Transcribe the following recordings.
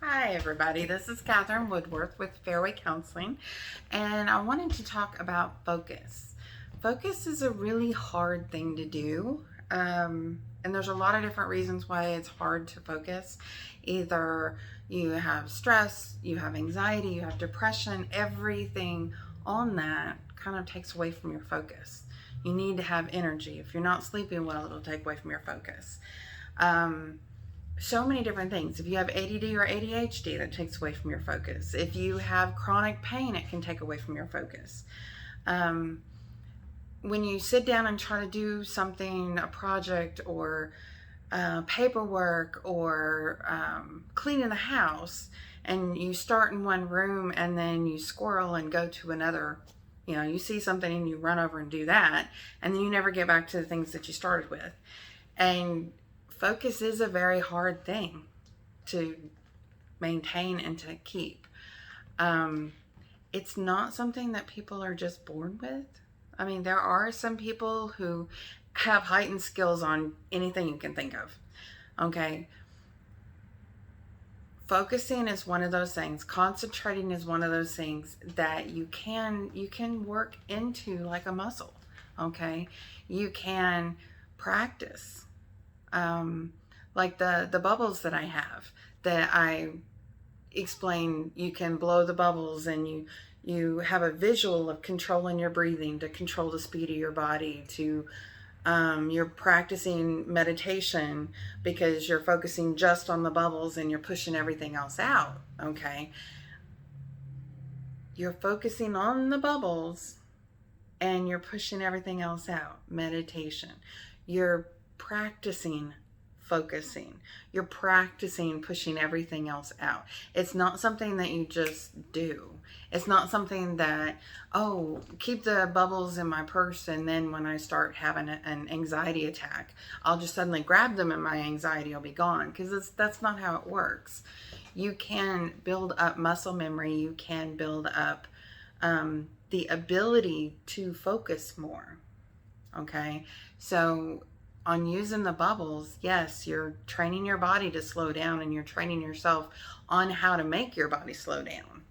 Hi everybody, this is Catherine Woodworth with Fairway Counseling, and I wanted to talk about focus. Focus is a really hard thing to do, and there's a lot of different reasons why it's hard to focus. Either you have stress, you have anxiety, you have depression, everything on that kind of takes away from your focus. You need to have energy. If you're not sleeping well, it'll take away from your focus. So many different things. If you have ADD or ADHD, that takes away from your focus. If you have chronic pain, it can take away from your focus. When you sit down and try to do something, a project or paperwork or cleaning the house, and you start in one room and then you squirrel and go to another, you see something and you run over and do that, and then you never get back to the things that you started with. And focus is a very hard thing to maintain and to keep. It's not something that people are just born with. I mean, there are some people who have heightened skills on anything you can think of. Okay. Focusing is one of those things. Concentrating is one of those things that you can work into like a muscle. Okay. You can practice. Like the bubbles that I have, that I explain, you can blow the bubbles, and you have a visual of controlling your breathing to control the speed of your body. To you're practicing meditation because you're focusing just on the bubbles and you're pushing everything else out. Okay, you're focusing on the bubbles and you're pushing everything else out. Meditation. You're practicing focusing. You're practicing pushing everything else out. It's not something that you just do. It's not something that, oh, keep the bubbles in my purse, and then when I start having an anxiety attack, I'll just suddenly grab them and my anxiety will be gone, because that's not how it works. You can build up muscle memory. You can build up the ability to focus more. Okay, so on using the bubbles, yes, you're training your body to slow down, and you're training yourself on how to make your body slow down.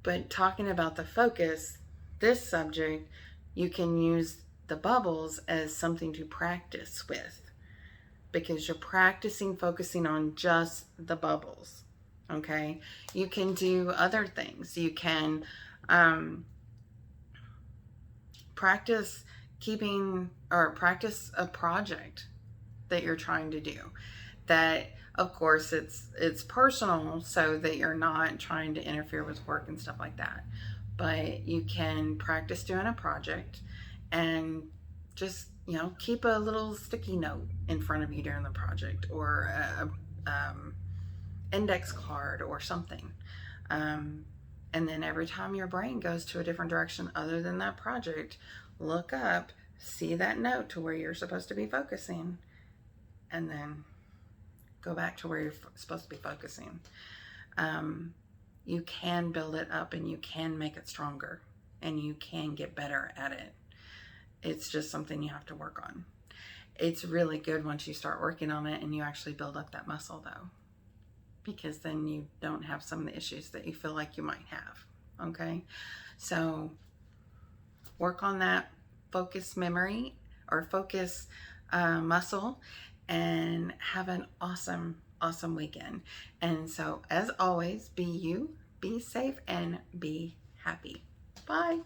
But talking about the focus, this subject, you can use the bubbles as something to practice with, because you're practicing focusing on just the bubbles. Okay, you can do other things. You can practice practice a project that you're trying to do, that of course it's personal, so that you're not trying to interfere with work and stuff like that. But you can practice doing a project and just keep a little sticky note in front of you during the project, or a index card or something. And then every time your brain goes to a different direction other than that project, look up, see that note to where you're supposed to be focusing, and then go back to where you're supposed to be focusing. You can build it up, and you can make it stronger, and you can get better at it. It's just something you have to work on. It's really good once you start working on it and you actually build up that muscle, though, because then you don't have some of the issues that you feel like you might have. Okay, so work on that focus memory, or focus muscle, and have an awesome weekend. And so, as always, be you, be safe, and be happy. Bye.